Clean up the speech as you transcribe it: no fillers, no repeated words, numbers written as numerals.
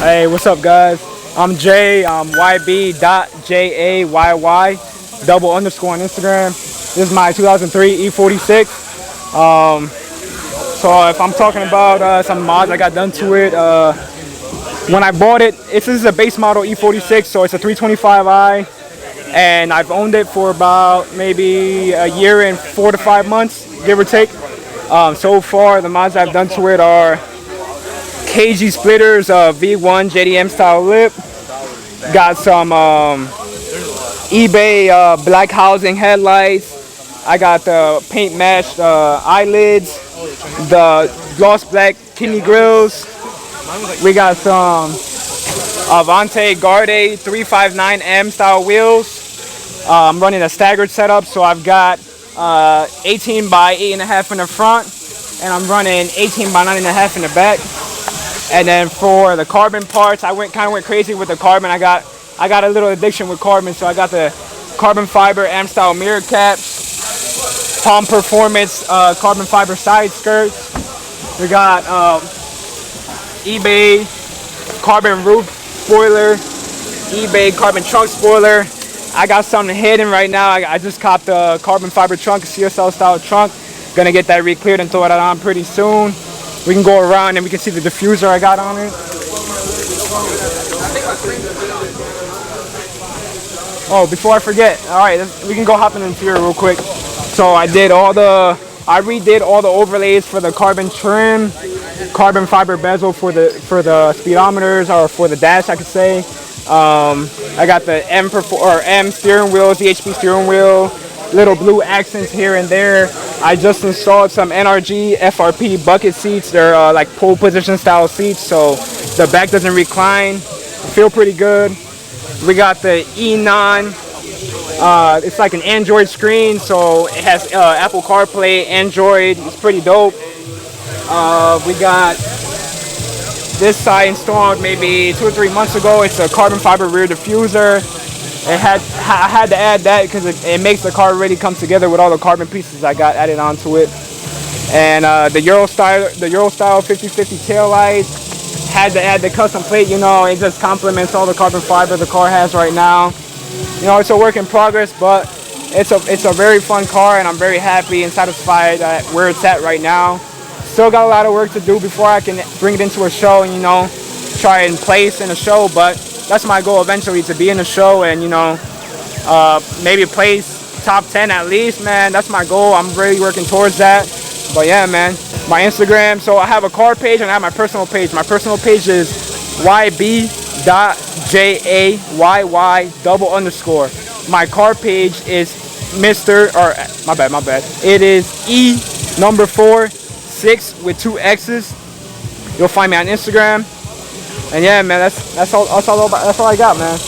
Hey, what's up, guys? I'm Jay. I'm YB.JAYY double underscore on Instagram. This is my 2003 E46. So if I'm talking about some mods I got done to it, when I bought it, this is a base model E46, so it's a 325i, and I've owned it for about maybe a year and 4 to 5 months, give or take. So far, the mods I've done to it are KG splitters, V1 JDM style lip. Got some eBay black housing headlights. I got the paint matched eyelids, the gloss black kidney grills. We got some Avante Garde 359M style wheels. I'm running a staggered setup, so I've got 18 by 8.5 in the front, and I'm running 18 by 9.5 in the back. And then for the carbon parts, I kind of went crazy with the carbon. I got a little addiction with carbon, so I got the carbon fiber AM style mirror caps, Palm Performance carbon fiber side skirts. We got eBay carbon roof spoiler, eBay carbon trunk spoiler. I got something hidden right now. I just copped a carbon fiber trunk, a CSL style trunk. Gonna get that re-cleared and throw that on pretty soon. We can go around and we can see the diffuser I got on it. Oh, before I forget, all right, we can go hop in the interior real quick. So I redid all the overlays for the carbon trim, carbon fiber bezel for the speedometers, or for the dash, I could say. I got the M steering wheel, DHP steering wheel, little blue accents here and there. I just installed some NRG FRP bucket seats. They're like pole position style seats, so the back doesn't recline. Feel pretty good. We got the E9. It's like an Android screen, so it has Apple CarPlay, Android. It's pretty dope. We got this I installed maybe 2 or 3 months ago. It's a carbon fiber rear diffuser. I had to add that because it makes the car really come together with all the carbon pieces I got added onto it. And the Euro style 50/50 tail lights. Had to add the custom plate. You know, it just complements all the carbon fiber the car has right now. You know, it's a work in progress, but it's a very fun car, and I'm very happy and satisfied at where it's at right now. Still got a lot of work to do before I can bring it into a show and, you know, try and place in a show, but that's my goal eventually, to be in a show and, you know, maybe place top 10 at least, man. That's my goal. I'm really working towards that. But yeah, man, my Instagram. So I have a car page and I have my personal page. My personal page is YB.JAYY double underscore. My car page is my bad. It is E46 with 2 X's. You'll find me on Instagram. And yeah, man, that's all I got, man.